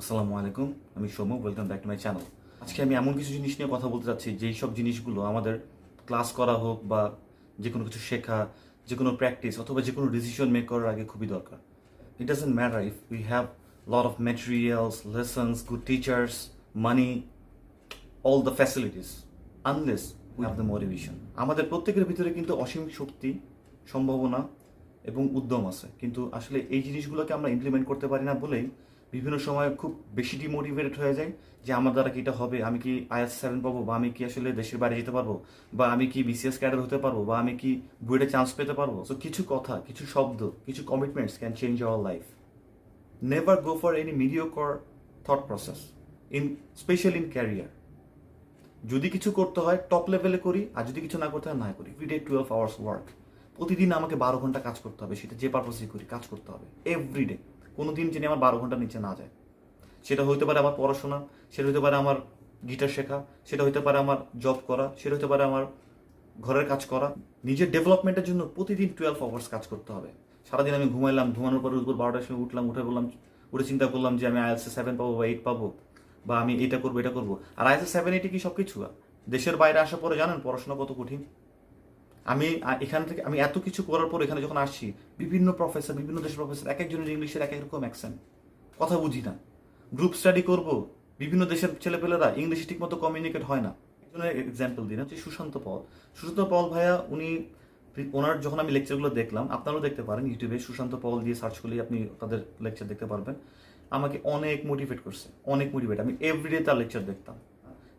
আসসালামু আলাইকুম, আমি Soumya. Welcome back to my channel. আজকে আমি এমন কিছু জিনিস নিয়ে কথা বলতে চাচ্ছি যেই সব জিনিসগুলো আমাদের ক্লাস করা হোক বা যে কোনো কিছু শেখা, যে কোনো প্র্যাকটিস অথবা যে কোনো ডিসিশন মেক করার আগে খুবই দরকার। It doesn't matter if we have lot of materials, lessons, good teachers, money, all the facilities, unless we have the motivation. আমাদের প্রত্যেকের ভিতরে কিন্তু অসীম শক্তি, সম্ভাবনা এবং উদ্যম আছে, কিন্তু আসলে এই জিনিসগুলোকে আমরা ইমপ্লিমেন্ট করতে পারি না বলেই বিভিন্ন সময় খুব বেশি ডিমোটিভেটেড হয়ে যায় যে আমার দ্বারা কি এটা হবে, আমি কি IELTS 7 পাবো, বা আমি কি আসলে দেশের বাইরে যেতে পারবো, বা আমি কি BCS ক্যাডার হতে পারবো, বা আমি কি বুয়েটে চান্স পেতে পারবো। সো কিছু কথা, কিছু শব্দ, কিছু commitments can change our life. Never go for any মিডিওকর thought process, in specially in career. যদি কিছু করতে হয় টপ লেভেলে করি, আর যদি কিছু না করতে হয় না করি। Everyday 12 hours work. প্রতিদিন আমাকে 12 ঘন্টা কাজ করতে হবে, সেটা যে পারপাসেই করি কাজ করতে হবে এভরিডে। কোনো দিন যিনি আমার 12 ঘন্টার নিচে না যায়। সেটা হইতে পারে আমার পড়াশোনা, সেটা হতে পারে আমার গিটার শেখা, সেটা হতে পারে আমার জব করা, সেটা হতে পারে আমার ঘরের কাজ করা। নিজের ডেভেলপমেন্টের জন্য প্রতিদিন 12 আওয়ার্স কাজ করতে হবে। সারাদিন আমি ঘুমাইলাম, ঘুমানোর পরে দুপুর 12টার সময় উঠলাম, উঠে চিন্তা করলাম যে আমি IELTS 7 পাবো বা 8 পাবো, বা আমি এটা করবো এটা করবো। আর IELTS 7 8 কি সব কিছু? দেশের বাইরে আসার পরে জানেন পড়াশোনা কত কঠিন। আমি এখান থেকে আমি এত কিছু করার পর এখানে যখন আসছি, বিভিন্ন প্রফেসর, বিভিন্ন দেশের প্রফেসর, এক একজনের ইংলিশের এক এক রকম অ্যাকসেন্ট, কথা বুঝি না। গ্রুপ স্টাডি করব, বিভিন্ন দেশের ছেলেপেলেরা ইংলিশে ঠিকমতো কমিউনিকেট হয় না। একজনের এক্সাম্পল দিন হচ্ছে সুশান্ত পল ভাইয়া। ওনার যখন আমি লেকচারগুলো দেখলাম, আপনারাও দেখতে পারেন ইউটিউবে সুশান্ত পল দিয়ে সার্চ করলে আপনি তাদের লেকচার দেখতে পারবেন। আমাকে অনেক মোটিভেট করছে, অনেক মোটিভেট। আমি এভরিডে তার লেকচার দেখতাম।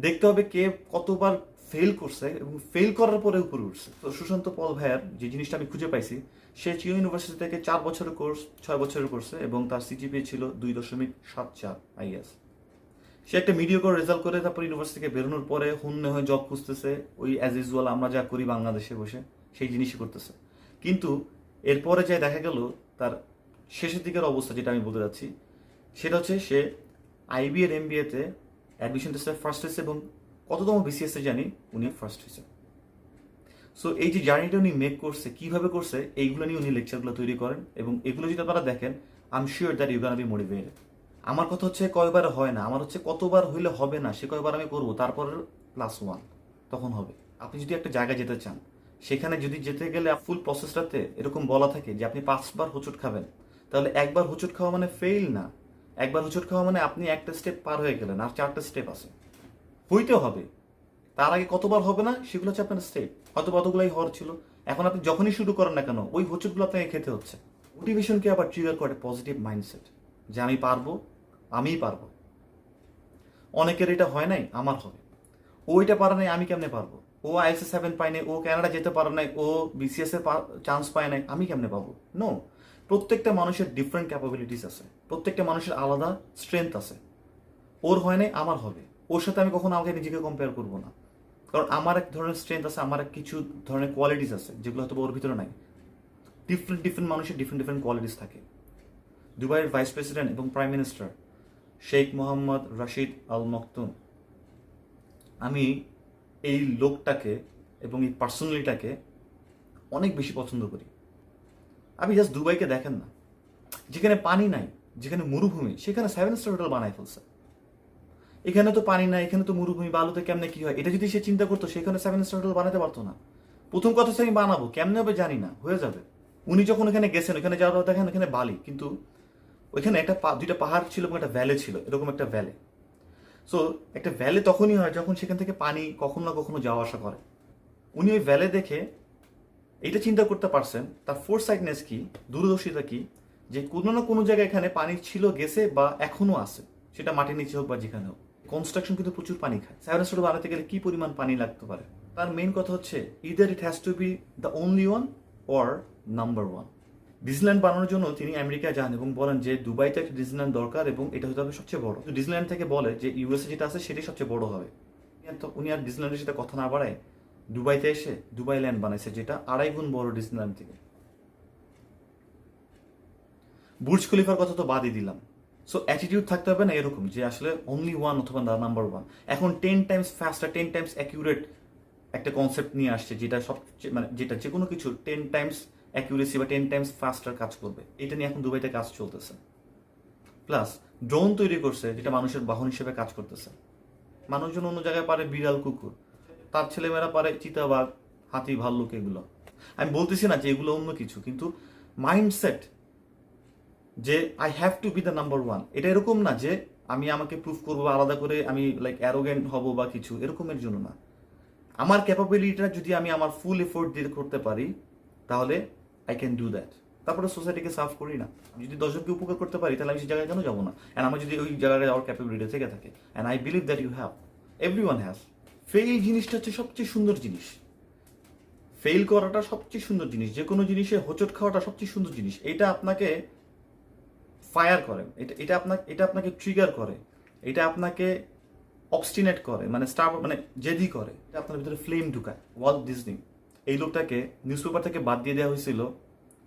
দেখতে হবে কে কতবার ফেল করছে এবং ফেল করার পরে উপরে উঠছে। তো সুশান্ত পল ভাইয়ার যে জিনিসটা আমি খুঁজে পাইছি, সে চিও ইউনিভার্সিটি থেকে 4 বছরের কোর্স 6 বছরের করছে এবং তার সিজিপিএ ছিল 2.74 IELTS। সে একটা মিডিওকর রেজাল্ট করে তারপর ইউনিভার্সিটি থেকে বেরোনোর পরে হন্যে হয়ে জব খুঁজতেছে, ওই অ্যাজ ইউজুয়াল আমরা যা করি বাংলাদেশে বসে সেই জিনিসই করতেছে। কিন্তু এরপরে যাই দেখা গেল তার শেষের দিকের অবস্থা, যেটা আমি বলতে যাচ্ছি সেটা হচ্ছে সে IB এর MBA তে অ্যাডমিশন টেস্টে ফার্স্ট হয়েছে এবং কততম BCS এ জানি উনি ফার্স্ট হয়েছে। সো এই যে জার্নিটা উনি মেক করছে, কিভাবে করছে, এইগুলো নিয়ে উনি লেকচারগুলো তৈরি করেন এবং এগুলো যদি আপনারা দেখেন, I am sure that you can be motivated. আমার কথা হচ্ছে কয়বার হয় না, আমার হচ্ছে কতবার হইলে হবে না, সে কয়বার আমি করবো, তারপর +1 তখন হবে। আপনি যদি একটা জায়গায় যেতে চান, সেখানে যদি যেতে গেলে ফুল প্রসেসটাতে এরকম বলা থাকে যে আপনি 5বার হোঁচট খাবেন, তাহলে একবার হোঁচট খাওয়া মানে ফেইল না। একবার হোঁচট খাওয়া মানে আপনি একটা স্টেপ পার হয়ে গেলেন, আর 4টা স্টেপ আছে, হইতে হবে। তার আগে কতবার হবে না সেগুলো হচ্ছে আপনার স্টেপ। হয়তো কতগুলাই হওয়ার ছিল, এখন আপনি যখনই শুরু করেন না কেন ওই হোঁচটগুলো আপনাকে খেতে হচ্ছে। মোটিভেশনকে আবার ট্রিগার করে পজিটিভ মাইন্ডসেট, যে আমি পারবো, আমিই পারবো। অনেকের এটা হয় নাই, আমার হবে। ও এটা পারে নাই, আমি কেমনে পারবো? ও IELTS 7 পায় নাই, ও কানাডা যেতে পারে নাই, ও BCS এর চান্স পায় নাই, আমি কেমনে পাবো? নো। প্রত্যেকটা মানুষের ডিফারেন্ট ক্যাপাবিলিটিস আছে, প্রত্যেকটা মানুষের আলাদা স্ট্রেংথ আছে। ওর হয় নাই, আমার হবে। ওর সাথে আমি কখনো আমাকে নিজেকে কম্পেয়ার করবো না, কারণ আমার এক ধরনের স্ট্রেংথ আছে, আমার কিছু ধরনের কোয়ালিটিস আছে যেগুলো হয়তো ওর ভিতরে নাই। ডিফারেন্ট ডিফারেন্ট মানুষের ডিফারেন্ট ডিফারেন্ট কোয়ালিটিস থাকে। দুবাইয়ের ভাইস প্রেসিডেন্ট এবং prime minister Sheikh Mohammad Rashid আল মকতুম, আমি এই লোকটাকে এবং এই পার্সোনালিটাকে অনেক বেশি পছন্দ করি। আপনি জাস্ট দুবাইকে দেখেন না, যেখানে পানি নাই, যেখানে মরুভূমি, সেখানে 7 স্টার হোটেল বানায় ফেলছে। এখানে তো পানি নাই, এখানে তো মরুভূমি, বালুতে কেমনে কি হয়, এটা যদি সে চিন্তা করতো সেখানে 7 স্টার হোটেল বানাতে পারতো না। প্রথম কথা হচ্ছে আমি বানাবো, কেমনে হবে জানি না, হয়ে যাবে। উনি যখন ওখানে গেছেন, ওখানে যাওয়ার পর দেখেন ওখানে বালি, কিন্তু ওইখানে একটা দুইটা পাহাড় ছিল এবং একটা ভ্যালি ছিল, এরকম একটা ভ্যালি। সো একটা ভ্যালি তখনই হয় যখন সেখান থেকে পানি কখনো না কখনো যাওয়া আসা করে। উনি ওই ভ্যালি দেখে এইটা চিন্তা করতে পারছেন, তার ফোরসাইটনেস কি, দূরদর্শিতা কি, যে কোনো না কোনো জায়গায় এখানে পানি ছিল, গেছে, বা এখনো আছে, সেটা মাটির নিচে হোক বা যেখানে হোক। কনস্ট্রাকশন কিন্তু প্রচুর পানি খায়। 7 স্টার বানাতে গেলে কি পরিমাণ পানি লাগতে পারে? তার মেইন কথা হচ্ছে either it has to B the only one or number 1। Disneyland বানানোর জন্য তিনি আমেরিকা যান এবং বলেন যে দুবাইতে একটা ডিজনিল্যান্ড দরকার এবং এটা হতে হবে সবচেয়ে বড়। ডিজনিল্যান্ড থেকে বলে যে USA যেটা আছে সেটাই সবচেয়ে বড় হবে। উনি আর ডিজনিল্যান্ডের সাথে কথা না বাড়ায় দুবাইতে এসে দুবাই ল্যান্ড বানাইছে, যেটা 2.5 গুণ বড় ডিজনিল্যান্ড থেকে। বুর্জ খলিফার কথা তো বাদই দিলাম। সো অ্যাটিটিউড থাকতে হবে না এরকম যে আসলে অনলি 1 অথবা নাম্বার 1। এখন 10 টাইমস ফাস্টার, 10 টাইমস অ্যাকিউরেট একটা কনসেপ্ট নিয়ে আসছে, যেটা সবচেয়ে মানে যেটা যে কোনো কিছু 10 টাইমস অ্যাকিউরেসি বা 10 টাইমস ফাস্টার কাজ করবে। এটা নিয়ে এখন দুবাইতে কাজ চলতেছে। প্লাস ড্রোন তৈরি করছে যেটা মানুষের বাহন হিসেবে কাজ করতেছে। মানুষজন অন্য জায়গায় পারে বিড়াল, কুকুর, তার ছেলেমেয়েরা পারে চিতাবাঘ, হাতি, ভাল্লুক। এগুলো আমি বলতেছি না যে এগুলো অন্য কিছু, কিন্তু মাইন্ডসেট যে I have to B the number one, এটা এরকম না যে আমি আমাকে প্রুভ করবো আলাদা করে আমি লাইক অ্যারোগেন্ট হব বা কিছু এরকমের জন্য না। আমার ক্যাপাবিলিটিটা যদি আমি আমার ফুল এফোর্ট দিয়ে করতে পারি তাহলে আই ক্যান ডু দ্যাট। তারপরে সোসাইটিকে সার্ভ করি না। আমি যদি 10 জনকে উপকার করতে পারি তাহলে আমি সেই জায়গায় কেন যাবো না? অ্যান্ড আমার যদি ওই জায়গায় যাওয়ার ক্যাপাবিলিটি থেকে থাকে, and I believe that you have, every one has. Fail জিনিসটা হচ্ছে সবচেয়ে সুন্দর জিনিস। ফেল করাটা সবচেয়ে সুন্দর জিনিস। যে কোনো জিনিসে হোঁচট খাওয়াটা সবচেয়ে সুন্দর জিনিস। এটা আপনাকে ফায়ার করে, এটা আপনাকে ট্রিগার করে, এটা আপনাকে অবস্টিনেট করে, মানে মানে জেদি করে, এটা আপনার ভিতরে ফ্লেম ঢুকায়। ওয়াল্ট ডিজনি এই লোকটাকে নিউজ পেপার থেকে বাদ দিয়ে দেওয়া হয়েছিল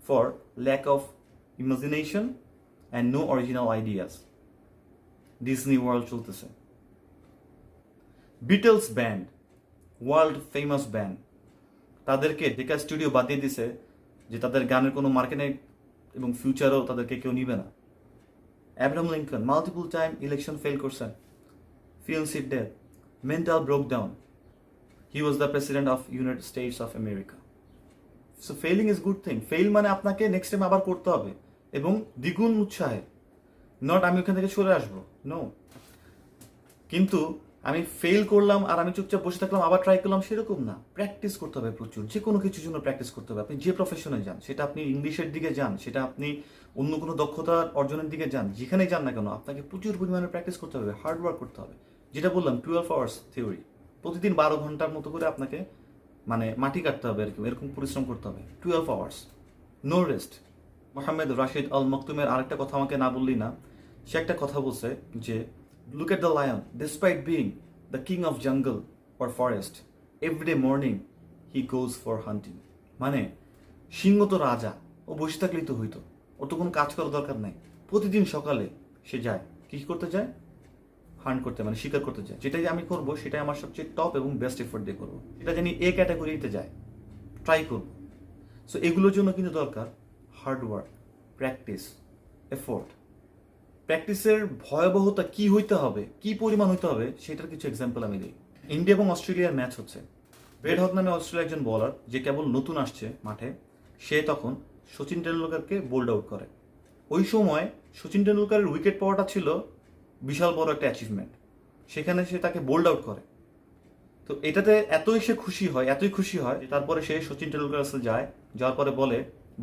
for lack of imagination and no original ideas. Disney World চলতেছে। Beatles band, world famous band, তাদেরকে ডেকা স্টুডিও বাদ দিয়ে দিছে যে তাদের গানের কোনো মার্কেট নেই এবং ফিউচারেও তাদেরকে কেউ নিবে না। Abraham Lincoln multiple time election fail করছেন, fiancé death, mental broke down. He was the president of United States of America. So failing is good thing. Fail মানে আপনাকে নেক্সট টাইম আবার করতে হবে এবং দ্বিগুণ উৎসাহে, নট আমি ওখান থেকে সরে আসবো, নো। কিন্তু আমি ফেল করলাম আর আমি চুপচাপ বসে থাকলাম, আবার ট্রাই করলাম, সেরকম না। প্র্যাকটিস করতে হবে প্রচুর। যে কোনো কিছুর জন্য প্র্যাকটিস করতে হবে। আপনি যে প্রফেশনে যান, সেটা আপনি ইংলিশের দিকে যান, সেটা আপনি অন্য কোনো দক্ষতা অর্জনের দিকে যান, যেখানেই যান না কেন আপনাকে প্রচুর পরিমাণে প্র্যাকটিস করতে হবে, হার্ড ওয়ার্ক করতে হবে। যেটা বললাম 12 আওয়ার্স থিওরি, প্রতিদিন 12 ঘন্টার মতো করে আপনাকে মানে মাটি কাটতে হবে, এরকম পরিশ্রম করতে হবে। 12 hours, no rest. Mohammed Rashid Al মকতুমের আরেকটা কথা আমাকে না বললি না। সে একটা কথা বলছে যে look at the lion, despite being the king of jungle or forest, every day morning he goes for hunting. মানে সিংহ তো রাজা, ও বসে থাকলেই তো হইতো, ওর তো কোনো কাজ করার দরকার নাই। প্রতিদিন সকালে সে যায়, কি করতে যায়? হান্ট করতে, মানে শিকার করতে যায়। যেটাই আমি করবো সেটাই আমার সবচেয়ে টপ এবং বেস্ট এফোর্ট দিয়ে করবো। এটা জানি এ ক্যাটাগরিতে যায়, ট্রাই করবো। সো এগুলোর জন্য কিন্তু দরকার হার্ড ওয়ার্ক, প্র্যাকটিস, এফোর্ট। প্র্যাকটিসের ভয়াবহতা কি হইতে হবে, কি পরিমাণ হইতে হবে, সেটার কিছু এক্সাম্পল আমি দিই। ইন্ডিয়া এবং অস্ট্রেলিয়ার ম্যাচ হচ্ছে। ব্রেড হক নামে অস্ট্রেলিয়ার একজন বলার, যে কেবল নতুন আসছে মাঠে, সে তখন সচিন টেন্ডুলকারকে বোল্ড আউট করে। ওই সময় সচিন টেন্ডুলকারের উইকেট পাওয়াটা ছিল বিশাল বড় একটা অ্যাচিভমেন্ট। সেখানে সে তাকে বোল্ড আউট করে। তো এটাতে এতই সে খুশি হয়, এতই খুশি হয়, তারপরে সে সচিন টেন্ডুলকার কাছে যায়, যাওয়ার পরে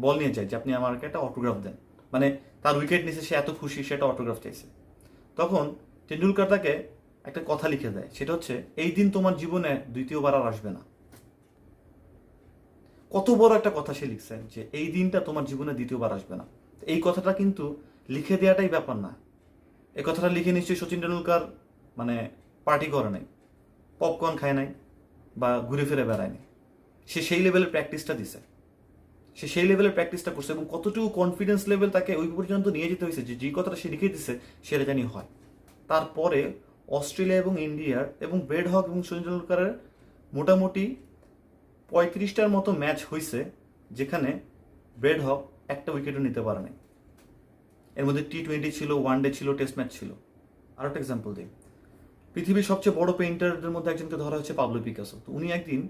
বল নিয়ে যায় যে আপনি আমাকে একটা অটোগ্রাফ দেন। মানে তার উইকেট নিচে সে এত খুশি, সে একটা অটোগ্রাফ চাইছে। তখন টেন্ডুলকার তাকে একটা কথা লিখে দেয়, সেটা হচ্ছে এই দিন তোমার জীবনে দ্বিতীয়বার আর আসবে না। কত বড় একটা কথা সে লিখছে যে এই দিনটা তোমার জীবনে দ্বিতীয়বার আসবে না। এই কথাটা কিন্তু লিখে দেওয়াটাই ব্যাপার না। এই কথাটা লিখে নিশ্চয়ই সচিন টেন্ডুলকার মানে পার্টি করে নাই, পপকর্ন খায় নাই, বা ঘুরে ফিরে বেড়ায় নাই। সে সেই লেভেলের প্র্যাকটিসটা দিছে, সে সেই লেভেলের প্র্যাকটিসটা করছে এবং কতটুকু কনফিডেন্স লেভেল তাকে ওই পর্যন্ত নিয়ে যেতে হয়েছে যে কথাটা সে লিখে দিছে সেটা জানি হয়। তারপরে অস্ট্রেলিয়া এবং ইন্ডিয়ার এবং ব্রেড হক এবং সচিন টেন্ডুলকারের মোটামুটি 35টার মতো ম্যাচ হয়েছে যেখানে ব্রেড হক একটা উইকেটও নিতে পারে নাই। এর মধ্যে T20 ছিল, ওয়ানডে ছিল, টেস্ট ম্যাচ ছিল। আর একটা এক্সাম্পল দিই, পৃথিবীর সবচেয়ে বড় পেইন্টারদের মধ্যে একজনকে ধরা হচ্ছে পাবলো পিকাসো। তো উনি একদিন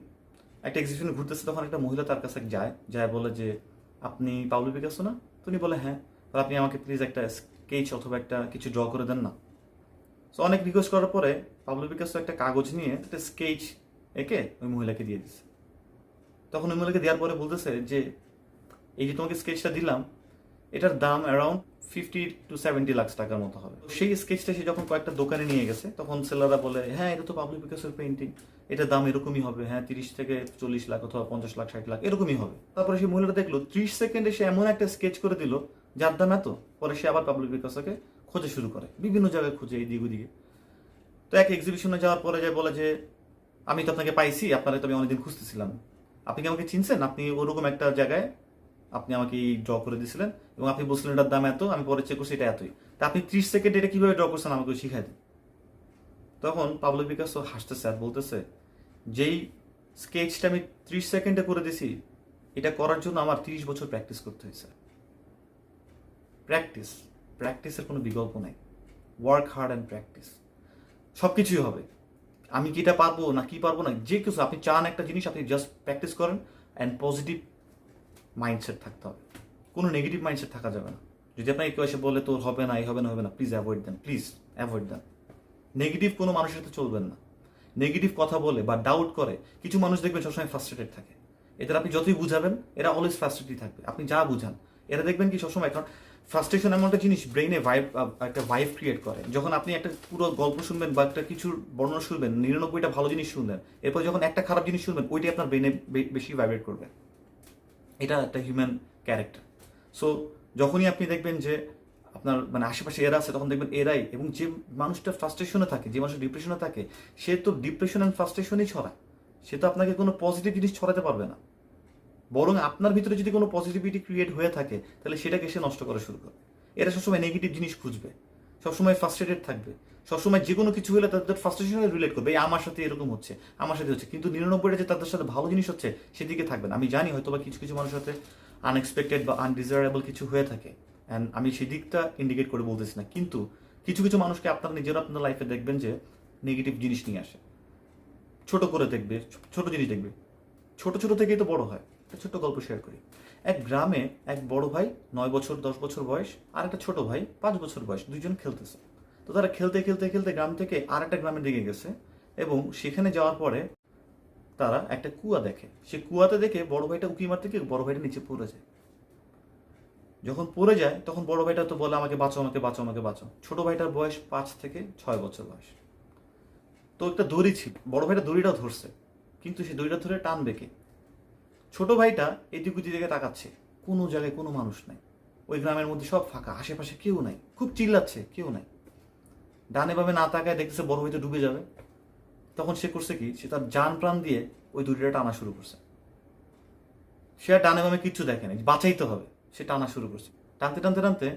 একটা এক্সিবিশনে ঘুরতেছে, তখন একটা মহিলা তার কাছে যায় বলে যে আপনি পাবলো পিকাসো না? তো উনি বলে হ্যাঁ, আপনি আমাকে প্লিজ একটা স্কেচ অথবা একটা কিছু ড্র করে দেন না। সো অনেক রিকোয়েস্ট করার পরে পাবলো পিকাসো একটা কাগজ নিয়ে একটা স্কেচ এঁকে ওই মহিলাকে দিয়ে দিচ্ছে। তখন ওই মহিলাকে দেওয়ার পরে বলতেছে যে এই যে তোমাকে স্কেচটা দিলাম, এটার দাম অ্যারাউন্ড 50 to 70 লাখ টাকার মতো হবে। সেই স্কেচটা সে যখন কয়েকটা দোকানে নিয়ে গেছে, তখন সেলাররা বলে হ্যাঁ এটা তো পাবলো পিকাসোর পেইন্টিং, এটার দাম এরকমই হবে, হ্যাঁ 30 থেকে 40 লাখ অথবা 50 লাখ 60 লাখ এরকমই হবে। তারপরে সেই মহিলাটা দেখলো 30 সেকেন্ডে সে এমন একটা স্কেচ করে দিল যার দাম এত। পরে সে আবার পাবলো পিকাসোকে খোঁজা শুরু করে, বিভিন্ন জায়গায় খুঁজে, এইদিকে ওদিকে। তো এক এক্সিবিশনে যাওয়ার পরে যায় বলে যে আমি তো আপনাকে পাইছি, আপনারা তো আমি অনেকদিন খুঁজতেছিলাম, আপনি কি আমাকে চিনছেন? আপনি ওরকম একটা জায়গায় আপনি আমাকে ড্র করে দিয়েছিলেন এবং আপনি বলছিলেন এটার দাম এত, আমি পরে চেক করছি এটা এতই। তা আপনি 30 সেকেন্ড এটা কিভাবে ড্র করছেন আমাকে শিখাই দিন। তখন পাবলো পিকাসো হাসতেছে আর বলতেছে যেই স্কেচটা আমি 30 সেকেন্ডে করে দিছি, এটা করার জন্য আমার 30 বছর প্র্যাকটিস করতে হয়েছে। প্র্যাকটিস, প্র্যাকটিসের কোনো বিকল্প নাই। ওয়ার্ক হার্ড অ্যান্ড প্র্যাকটিস, সব কিছুই হবে। আমি কি এটা পারবো না কি পারবো না, যে কিছু আপনি চান একটা জিনিস, আপনি জাস্ট প্র্যাকটিস করেন অ্যান্ড পজিটিভ মাইন্ডসেট থাকতে হবে, কোনো নেগেটিভ মাইন্ডসেট থাকা যাবে না। যদি আপনাকে কেউ এসে বলে তোর হবে না, এই হবে না, হবে না, প্লিজ অ্যাভয়েড দেন, প্লিজ অ্যাভয়েড দেন। নেগেটিভ কোনো মানুষের সাথে চলবেন না। নেগেটিভ কথা বলে বা ডাউট করে কিছু মানুষ দেখবেন সবসময় ফ্রাস্ট্রেটেড থাকে। এদের আপনি যতই বুঝাবেন এরা অলওয়েজ ফ্রাস্ট্রেটেড থাকবে, আপনি যা বুঝান এরা দেখবেন কি সবসময়। কারণ ফ্রাস্ট্রেশন এমন একটা জিনিস ব্রেইনে একটা ভাইব ক্রিয়েট করে। যখন আপনি একটা পুরো গল্প শুনবেন বা একটা কিছুর বর্ণনা শুনবেন, 99টা ভালো জিনিস শুনবেন, এরপর যখন একটা খারাপ জিনিস শুনবেন ওইটাই আপনার ব্রেইনে বেশি ভাইব্রেট করবে। এটা একটা হিউম্যান ক্যারেক্টার। সো যখনই আপনি দেখবেন যে আপনার মানে আশেপাশে এরা আছে, তখন দেখবেন এরাই, এবং যে মানুষটা ফ্রাস্ট্রেশনে থাকে, যে মানুষটা ডিপ্রেশনে থাকে, সে তো ডিপ্রেশন অ্যান্ড ফ্রাস্ট্রেশনই ছড়ায়। সে তো আপনাকে কোনো পজিটিভ জিনিস ছড়াতে পারবে না। বরং আপনার ভিতরে যদি কোনো পজিটিভিটি ক্রিয়েট হয়ে থাকে তাহলে সেটাকে সে নষ্ট করা শুরু করবে। এরা সবসময় নেগেটিভ জিনিস খুঁজবে, সবসময় ফ্রাস্ট্রেটেড থাকবে, সবসময় যে কোনো কিছু হলে তাদের ফ্রাস্ট্রেশনে রিলেট করবে, এই আমার সাথে এরকম হচ্ছে, আমার সাথে হচ্ছে। কিন্তু 99টা যে তাদের সাথে ভালো জিনিস হচ্ছে সেদিকে থাকবে না। আমি জানি হয়তো বা কিছু কিছু মানুষের সাথে আনএক্সপেক্টেড বা আনডিজারেবল কিছু হয়ে থাকে, অ্যান্ড আমি সেদিকটা ইন্ডিকেট করে বলতেছি না, কিন্তু কিছু কিছু মানুষকে আপনার নিজেরা আপনার লাইফে দেখবেন যে নেগেটিভ জিনিস নিয়ে আসে, ছোট করে দেখবে, ছোট জিনিস দেখবে, ছোট ছোট থেকেই তো বড় হয়। একটা ছোট্ট গল্প শেয়ার করি। এক গ্রামে এক বড় ভাই 9 বছর 10 বছর বয়স, আর একটা ছোট ভাই 5 বছর বয়স, দুইজন খেলতেছে। তো তারা খেলতে খেলতে খেলতে গ্রাম থেকে আর একটা গ্রামের দিকে গেছে, এবং সেখানে যাওয়ার পরে তারা একটা কুয়া দেখে। সে কুয়াতে দেখে বড় ভাইটা উঁকি মারতে গিয়ে বড় ভাইটা নিচে পড়ে যায়। যখন পড়ে যায় তখন বড় ভাইটা তো বলে আমাকে বাঁচাও, আমাকে বাঁচাও, আমাকে বাঁচাও। ছোট ভাইটার বয়স 5 থেকে 6 বছর বয়স। তো একটা দড়ি ছিল, বড় ভাইটা দড়িটাও ধরছে, কিন্তু সে দড়িটা ধরে টানবে কে? ছোট ভাইটা এদিক ওদিক দিকে তাকাচ্ছে, কোনো জায়গায় কোনো মানুষ নাই। ওই গ্রামের মধ্যে সব ফাঁকা, আশেপাশে কেউ নাই, খুব চিল্লাচ্ছে, কেউ নাই। ডানে বামে না তাকায় দেখতেছে বড় ভাই তো ডুবে যাবে। তখন সে করছে কি, সে তার জান প্রাণ দিয়ে ওই দড়িটা টানা শুরু করছে। সে আর ডানে বামে কিচ্ছু দেখেনি, বাঁচাইতে হবে, সে টানা শুরু করছে। টানতে টানতে টানতে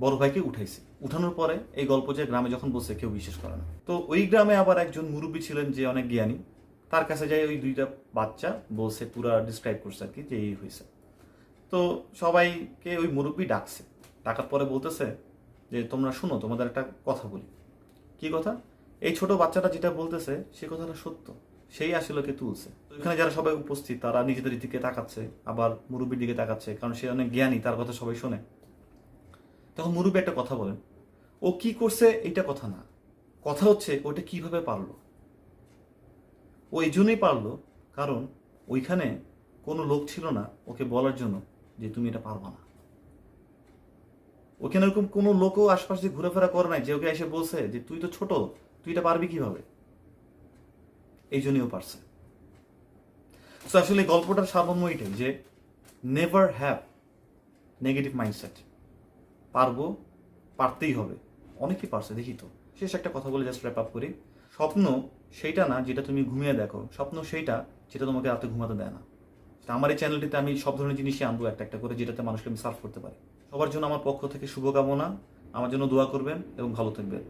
বড় ভাইকে উঠাইছে। উঠানোর পরে এই গল্প যে গ্রামে যখন বলছে কেউ বিশ্বাস করে না। তো ওই গ্রামে আবার একজন মুরব্বী ছিলেন যে অনেক জ্ঞানী, তার কাছে যাই ওই দুইটা বাচ্চা বলছে, পুরা ডিসক্রাইব করছে আর কি যে এই হয়েছে। তো সবাইকে ওই মুরব্বী ডাকছে, ডাকার পরে বলতেছে যে তোমরা শুনো, তোমাদের একটা কথা বলি। কি কথা? এই ছোট বাচ্চাটা যেটা বলতেছে সে কথাটা সত্য, সেই আসলে কে তুলছে। এখানে যারা সবাই উপস্থিত তারা নিজেদের দিকে তাকাচ্ছে, আবার মুরব্বীর দিকে তাকাচ্ছে, কারণ সে অনেক জ্ঞানী, তার কথা সবাই শোনে। তখন মুরব্বী একটা কথা বলেন, ও কি করছে এইটা কথা না, কথা হচ্ছে ওটা কিভাবে পারলো। ও এই জন্যই পারলো কারণ ওইখানে কোনো লোক ছিল না ওকে বলার জন্য যে তুমি এটা পারবা না। ওখানে এরকম কোনো লোকও আশপাশে ঘুরেফেরা করে নাই যে ওকে এসে বলছে যে তুই তো ছোট, তুই এটা পারবি কিভাবে। এই জন্যই ও পারছে। তো আসলে গল্পটার সারমর্ম এটাই যে নেভার হ্যাভ নেগেটিভ মাইন্ডসেট। পারবো, পারতেই হবে, অনেকেই পারছে দেখি তো। শেষ একটা কথা বলে জাস্ট র্যাপ আপ করি। স্বপ্ন সেইটা না যেটা তুমি ঘুমিয়ে দেখো, স্বপ্ন সেইটা যেটা তোমাকে রাতে ঘুমাতে দেয় না। আমার এই চ্যানেলটিতে আমি সব ধরনের জিনিসই আনবো একটা একটা করে, যেটাতে মানুষকে আমি সার্ভ করতে পারি। সবার জন্য আমার পক্ষ থেকে শুভকামনা, আমার জন্য দোয়া করবেন এবং ভালো থাকবেন।